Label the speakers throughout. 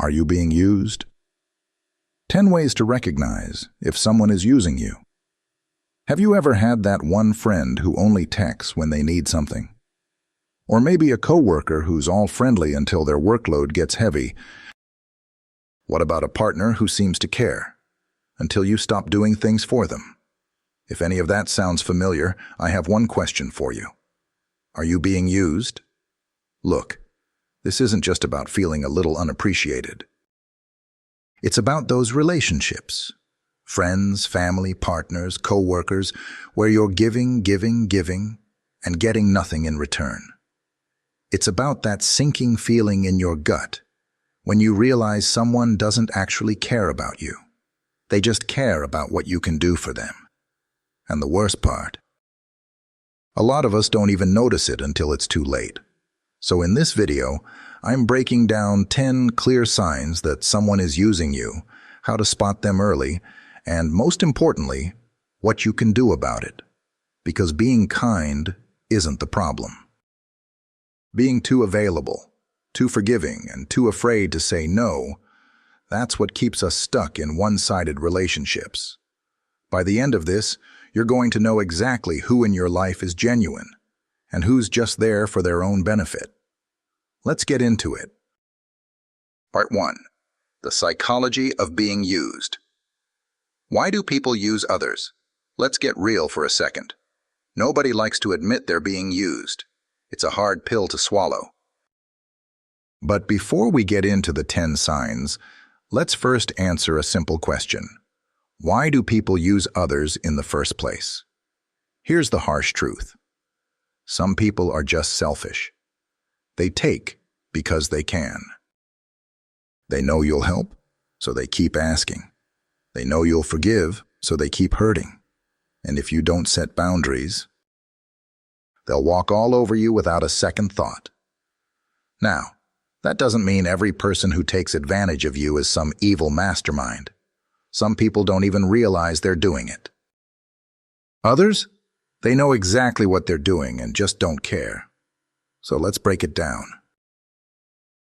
Speaker 1: Are you being used? 10 ways to recognize if someone is using you. Have you ever had that one friend who only texts when they need something? Or maybe a coworker who's all friendly until their workload gets heavy. What about a partner who seems to care until you stop doing things for them? If any of that sounds familiar, I have one question for you. Are you being used? Look, this isn't just about feeling a little unappreciated. It's about those relationships, friends, family, partners, co-workers, where you're giving, and getting nothing in return. It's about that sinking feeling in your gut when you realize someone doesn't actually care about you. They just care about what you can do for them. And the worst part, a lot of us don't even notice it until it's too late. So in this video, I'm breaking down 10 clear signs that someone is using you, how to spot them early, and most importantly, what you can do about it. Because being kind isn't the problem. Being too available, too forgiving, and too afraid to say no, that's what keeps us stuck in one-sided relationships. By the end of this, you're going to know exactly who in your life is genuine and who's just there for their own benefit. Let's get into it. Part 1. The psychology of being used. Why do people use others? Let's get real for a second. Nobody likes to admit they're being used. It's a hard pill to swallow. But before we get into the 10 signs, let's first answer a simple question. Why do people use others in the first place? Here's the harsh truth. Some people are just selfish. They take because they can. They know you'll help, so they keep asking. They know you'll forgive, so they keep hurting. And if you don't set boundaries, they'll walk all over you without a second thought. Now, that doesn't mean every person who takes advantage of you is some evil mastermind. Some people don't even realize they're doing it. Others, they know exactly what they're doing and just don't care. So let's break it down.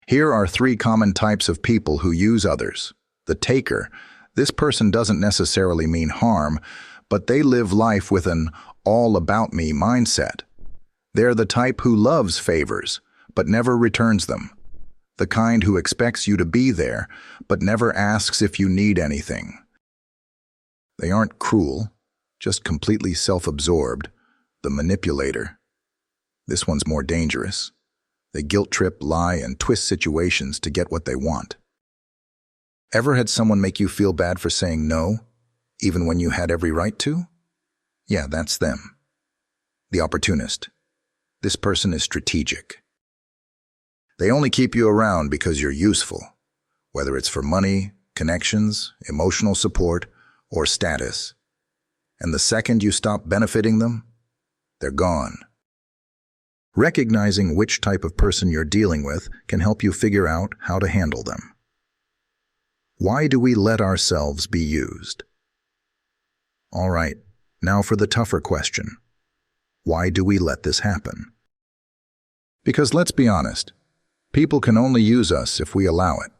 Speaker 1: Here are 3 common types of people who use others. The taker. This person doesn't necessarily mean harm, but they live life with an all-about-me mindset. They're the type who loves favors, but never returns them. The kind who expects you to be there, but never asks if you need anything. They aren't cruel, just completely self-absorbed. The manipulator. This one's more dangerous. They guilt-trip, lie, and twist situations to get what they want. Ever had someone make you feel bad for saying no, even when you had every right to? Yeah, that's them. The opportunist. This person is strategic. They only keep you around because you're useful, whether it's for money, connections, emotional support, or status. And the second you stop benefiting them, they're gone. Recognizing which type of person you're dealing with can help you figure out how to handle them. Why do we let ourselves be used? All right, now for the tougher question. Why do we let this happen? Because let's be honest, people can only use us if we allow it.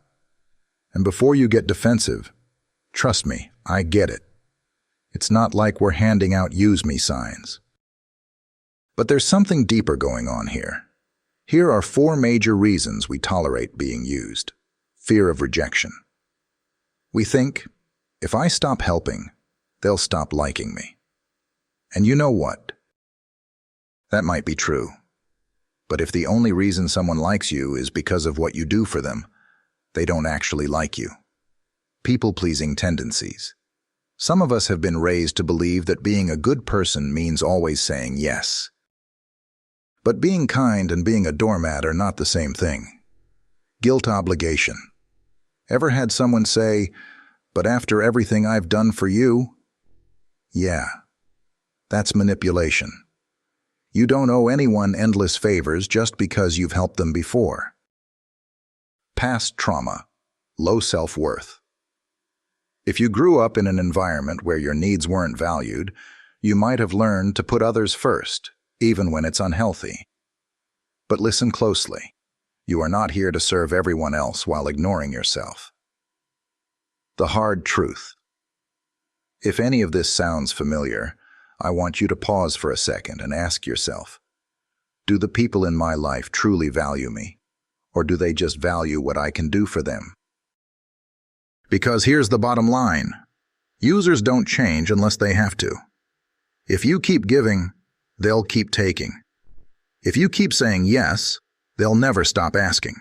Speaker 1: And before you get defensive, trust me, I get it. It's not like we're handing out use me signs. But there's something deeper going on here. Here are 4 major reasons we tolerate being used. Fear of rejection. We think, if I stop helping, they'll stop liking me. And you know what? That might be true. But if the only reason someone likes you is because of what you do for them, they don't actually like you. People-pleasing tendencies. Some of us have been raised to believe that being a good person means always saying yes. But being kind and being a doormat are not the same thing. Guilt obligation. Ever had someone say, "But after everything I've done for you?" Yeah, that's manipulation. You don't owe anyone endless favors just because you've helped them before. Past trauma, low self-worth. If you grew up in an environment where your needs weren't valued, you might have learned to put others first, even when it's unhealthy. But listen closely. You are not here to serve everyone else while ignoring yourself. The hard truth. If any of this sounds familiar, I want you to pause for a second and ask yourself, do the people in my life truly value me, or do they just value what I can do for them? Because here's the bottom line. Users don't change unless they have to. If you keep giving, they'll keep taking. If you keep saying yes, they'll never stop asking.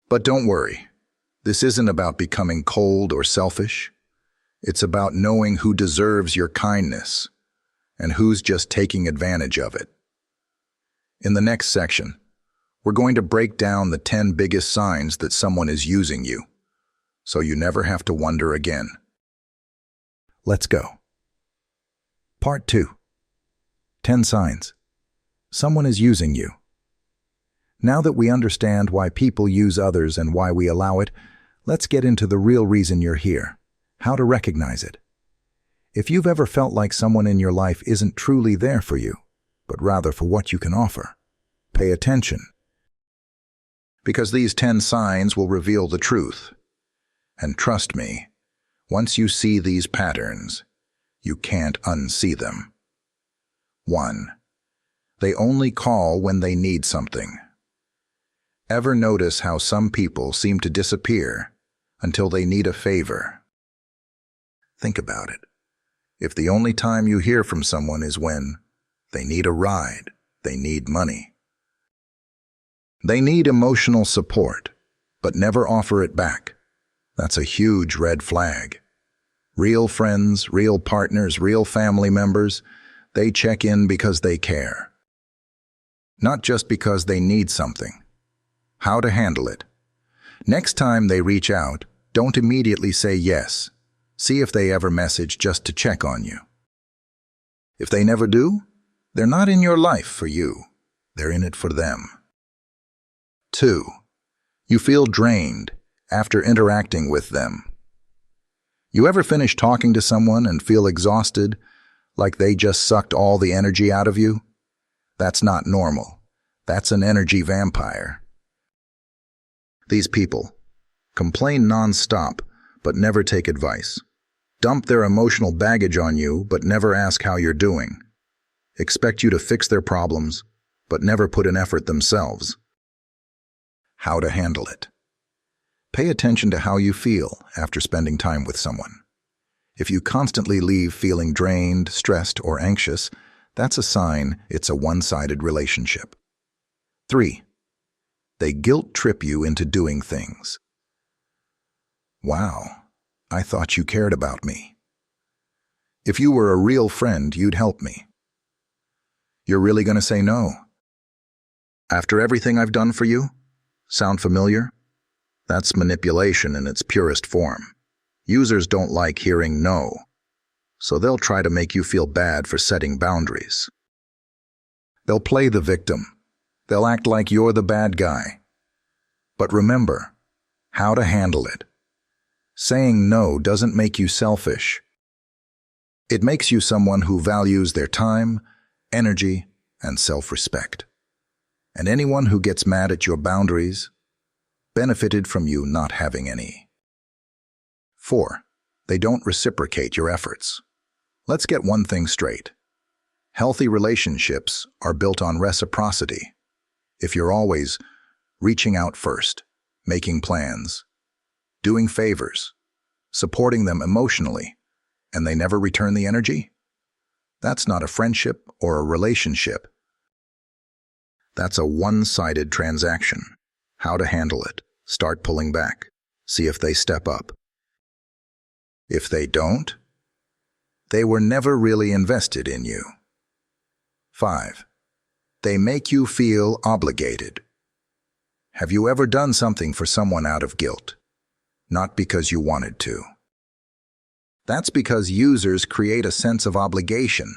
Speaker 1: But don't worry. This isn't about becoming cold or selfish. It's about knowing who deserves your kindness and who's just taking advantage of it. In the next section, we're going to break down the 10 biggest signs that someone is using you, so you never have to wonder again. Let's go. Part 2. 10 signs. Someone is using you. Now that we understand why people use others and why we allow it, let's get into the real reason you're here, how to recognize it. If you've ever felt like someone in your life isn't truly there for you, but rather for what you can offer, pay attention. Because these 10 signs will reveal the truth. And trust me, once you see these patterns, you can't unsee them. 1. They only call when they need something. Ever notice how some people seem to disappear until they need a favor? Think about it. If the only time you hear from someone is when they need a ride, they need money, they need emotional support, but never offer it back, that's a huge red flag. Real friends, real partners, real family members, they check in because they care. Not just because they need something. How to handle it. Next time they reach out, don't immediately say yes. See if they ever message just to check on you. If they never do, they're not in your life for you. They're in it for them. 2. You feel drained after interacting with them. You ever finish talking to someone and feel exhausted, like they just sucked all the energy out of you? That's not normal. That's an energy vampire. These people complain non-stop, but never take advice. Dump their emotional baggage on you, but never ask how you're doing. Expect you to fix their problems, but never put in effort themselves. How to handle it. Pay attention to how you feel after spending time with someone. If you constantly leave feeling drained, stressed, or anxious, that's a sign it's a one-sided relationship. 3. They guilt-trip you into doing things. Wow, I thought you cared about me. If you were a real friend, you'd help me. You're really going to say no? After everything I've done for you? Sound familiar? That's manipulation in its purest form. Users don't like hearing no, so they'll try to make you feel bad for setting boundaries. They'll play the victim. They'll act like you're the bad guy. But remember, how to handle it. Saying no doesn't make you selfish. It makes you someone who values their time, energy, and self-respect. And anyone who gets mad at your boundaries benefited from you not having any. 4. They don't reciprocate your efforts. Let's get one thing straight. Healthy relationships are built on reciprocity. If you're always reaching out first, making plans, doing favors, supporting them emotionally, and they never return the energy, that's not a friendship or a relationship. That's a one-sided transaction. How to handle it. Start pulling back. See if they step up. If they don't, they were never really invested in you. 5. They make you feel obligated. Have you ever done something for someone out of guilt? Not because you wanted to. That's because users create a sense of obligation.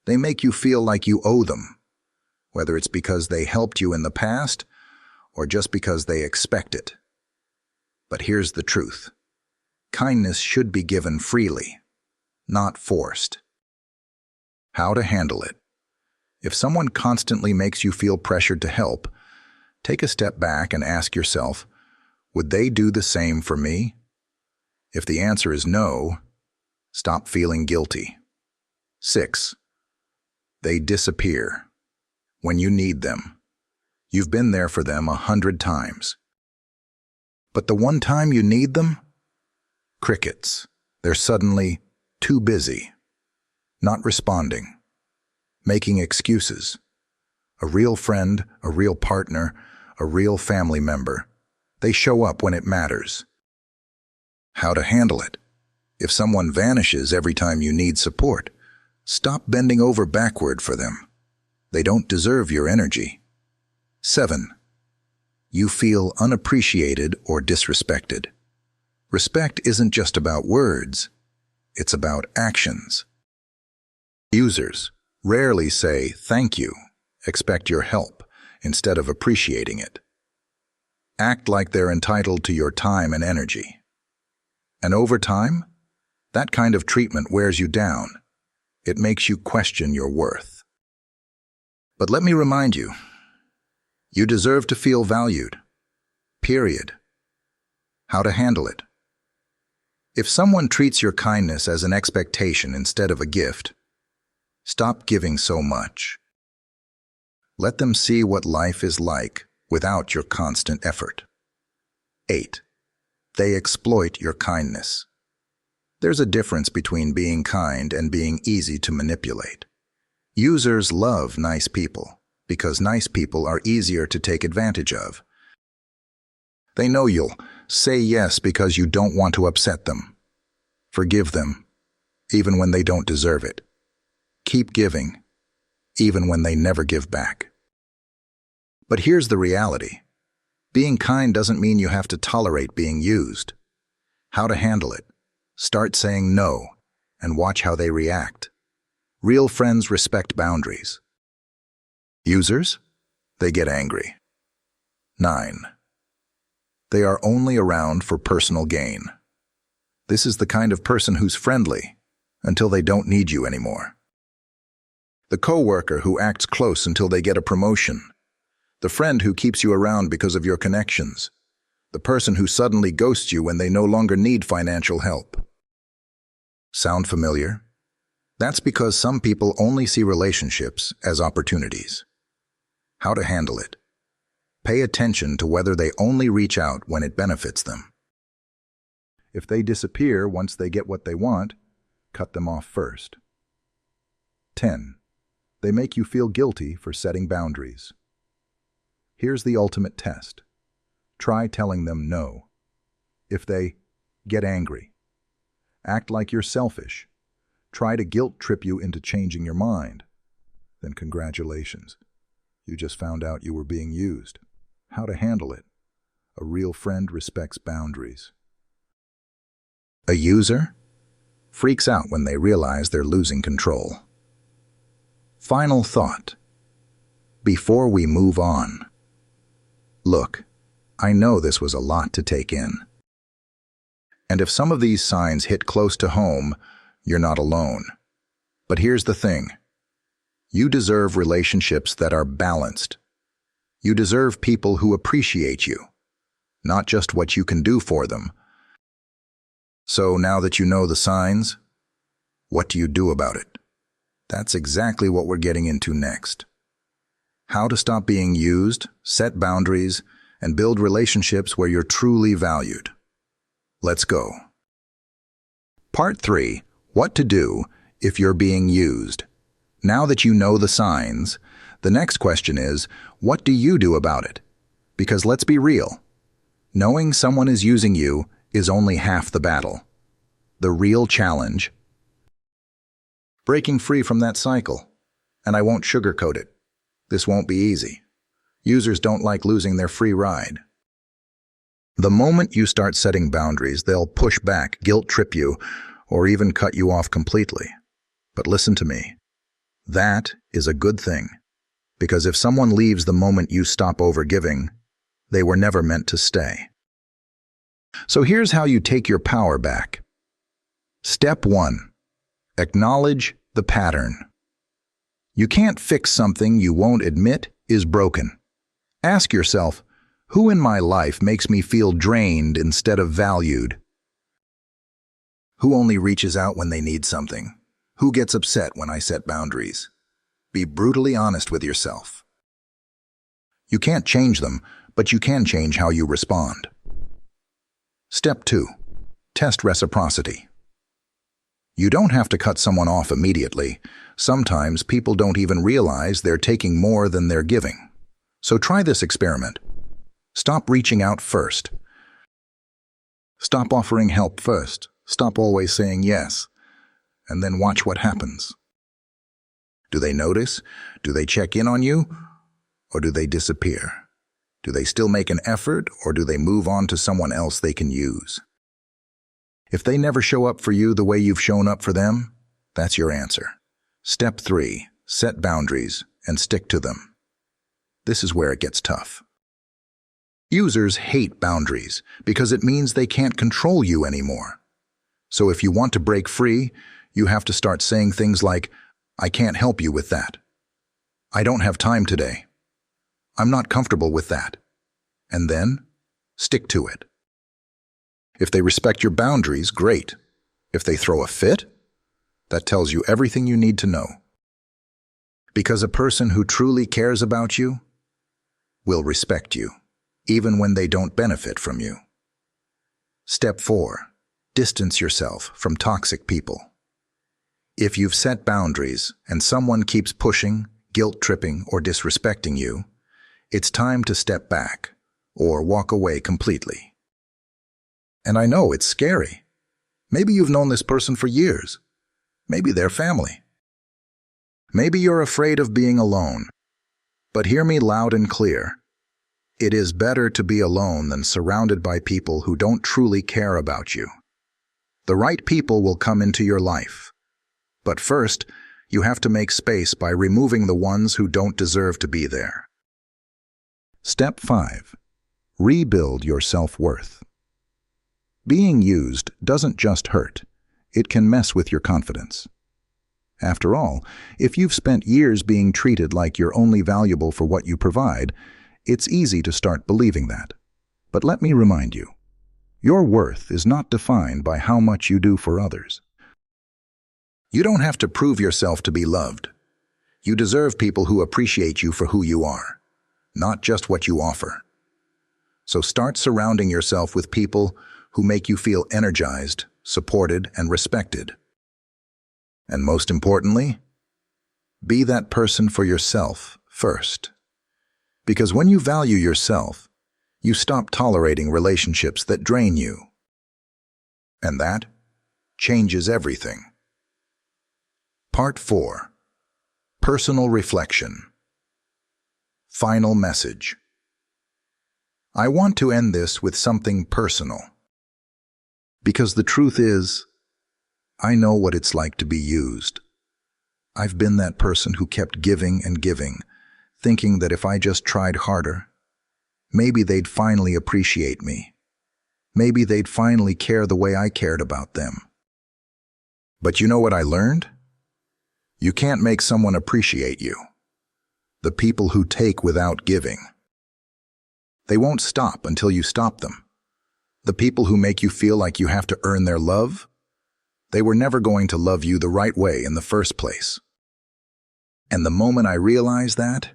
Speaker 1: They make you feel like you owe them, whether it's because they helped you in the past or just because they expect it. But here's the truth. Kindness should be given freely, not forced. How to handle it. If someone constantly makes you feel pressured to help, Take a step back and ask yourself, would they do the same for me? If the answer is no, stop feeling guilty. 6. They disappear when you need them. You've been there for them 100 times. But the one time you need them? Crickets. They're suddenly too busy, not responding, making excuses. A real friend, a real partner, a real family member. They show up when it matters. How to handle it? If someone vanishes every time you need support, stop bending over backward for them. They don't deserve your energy. 7. You feel unappreciated or disrespected. Respect isn't just about words, it's about actions. Users rarely say thank you, expect your help, instead of appreciating it. Act like they're entitled to your time and energy. And over time, that kind of treatment wears you down. It makes you question your worth. But let me remind you, you deserve to feel valued. Period. How to handle it? If someone treats your kindness as an expectation instead of a gift, stop giving so much. Let them see what life is like without your constant effort. 8. They exploit your kindness. There's a difference between being kind and being easy to manipulate. Users love nice people because nice people are easier to take advantage of. They know you'll say yes because you don't want to upset them. Forgive them, even when they don't deserve it. Keep giving, even when they never give back. But here's the reality. Being kind doesn't mean you have to tolerate being used. How to handle it? Start saying no, and watch how they react. Real friends respect boundaries. Users? They get angry. 9. They are only around for personal gain. This is the kind of person who's friendly until they don't need you anymore. The coworker who acts close until they get a promotion. The friend who keeps you around because of your connections. The person who suddenly ghosts you when they no longer need financial help. Sound familiar? That's because some people only see relationships as opportunities. How to handle it? Pay attention to whether they only reach out when it benefits them. If they disappear once they get what they want, cut them off first. 10. They make you feel guilty for setting boundaries. Here's the ultimate test. Try telling them no. If they get angry, act like you're selfish. Try to guilt trip you into changing your mind. Then congratulations. You just found out you were being used. How to handle it? A real friend respects boundaries. A user freaks out when they realize they're losing control. Final thought. Before we move on. Look, I know this was a lot to take in. And if some of these signs hit close to home, you're not alone. But here's the thing. You deserve relationships that are balanced. You deserve people who appreciate you, not just what you can do for them. So now that you know the signs, what do you do about it? That's exactly what we're getting into next. How to stop being used, set boundaries, and build relationships where you're truly valued. Let's go. Part 3. What to do if you're being used. Now that you know the signs, the next question is, what do you do about it? Because let's be real. Knowing someone is using you is only half the battle. The real challenge, breaking free from that cycle. And I won't sugarcoat it. This won't be easy. Users don't like losing their free ride. The moment you start setting boundaries, they'll push back, guilt trip you, or even cut you off completely. But listen to me. That is a good thing. Because if someone leaves the moment you stop overgiving, they were never meant to stay. So here's how you take your power back. Step 1. Acknowledge the pattern. You can't fix something you won't admit is broken. Ask yourself, who in my life makes me feel drained instead of valued? Who only reaches out when they need something? Who gets upset when I set boundaries? Be brutally honest with yourself. You can't change them, but you can change how you respond. Step 2. Test reciprocity. You don't have to cut someone off immediately. Sometimes people don't even realize they're taking more than they're giving. So try this experiment. Stop reaching out first. Stop offering help first. Stop always saying yes. And then watch what happens. Do they notice? Do they check in on you? Or do they disappear? Do they still make an effort, or do they move on to someone else they can use? If they never show up for you the way you've shown up for them, that's your answer. Step 3. Set boundaries and stick to them. This is where it gets tough. Users hate boundaries because it means they can't control you anymore. So if you want to break free, you have to start saying things like, I can't help you with that. I don't have time today. I'm not comfortable with that. And then, stick to it. If they respect your boundaries, great. If they throw a fit, that tells you everything you need to know. Because a person who truly cares about you will respect you, even when they don't benefit from you. Step 4. Distance yourself from toxic people. If you've set boundaries and someone keeps pushing, guilt-tripping, or disrespecting you, it's time to step back or walk away completely. And I know it's scary. Maybe you've known this person for years. Maybe they're family. Maybe you're afraid of being alone. But hear me loud and clear. It is better to be alone than surrounded by people who don't truly care about you. The right people will come into your life. But first, you have to make space by removing the ones who don't deserve to be there. Step 5. Rebuild your self-worth. Being used doesn't just hurt. It can mess with your confidence. After all, if you've spent years being treated like you're only valuable for what you provide, it's easy to start believing that. But let me remind you, your worth is not defined by how much you do for others. You don't have to prove yourself to be loved. You deserve people who appreciate you for who you are, not just what you offer. So start surrounding yourself with people who make you feel energized, supported, and respected. And most importantly, be that person for yourself first. Because when you value yourself, you stop tolerating relationships that drain you. And that changes everything. Part 4. Personal reflection. Final message. I want to end this with something personal. Because the truth is, I know what it's like to be used. I've been that person who kept giving and giving, thinking that if I just tried harder, maybe they'd finally appreciate me. Maybe they'd finally care the way I cared about them. But you know what I learned? You can't make someone appreciate you. The people who take without giving. They won't stop until you stop them. The people who make you feel like you have to earn their love, they were never going to love you the right way in the first place. And the moment I realized that,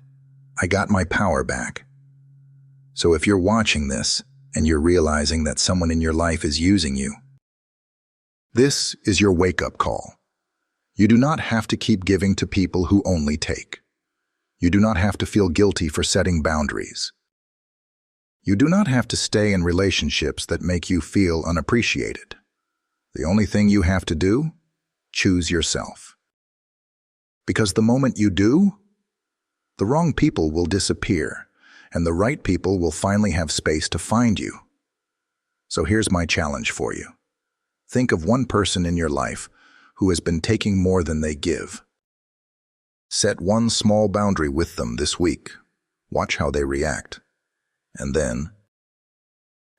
Speaker 1: I got my power back. So if you're watching this and you're realizing that someone in your life is using you, this is your wake-up call. You do not have to keep giving to people who only take. You do not have to feel guilty for setting boundaries. You do not have to stay in relationships that make you feel unappreciated. The only thing you have to do, choose yourself. Because the moment you do, the wrong people will disappear, and the right people will finally have space to find you. So here's my challenge for you. Think of one person in your life who has been taking more than they give. Set one small boundary with them this week. Watch how they react. And then,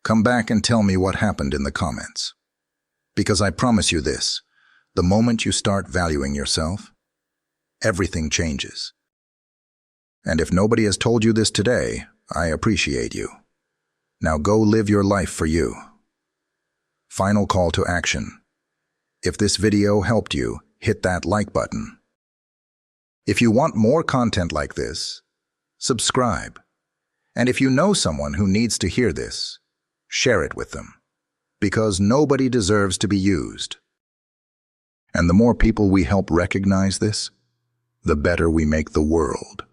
Speaker 1: come back and tell me what happened in the comments. Because I promise you this, the moment you start valuing yourself, everything changes. And if nobody has told you this today, I appreciate you. Now go live your life for you. Final call to action. If this video helped you, hit that like button. If you want more content like this, subscribe. And if you know someone who needs to hear this, share it with them. Because nobody deserves to be used. And the more people we help recognize this, the better we make the world.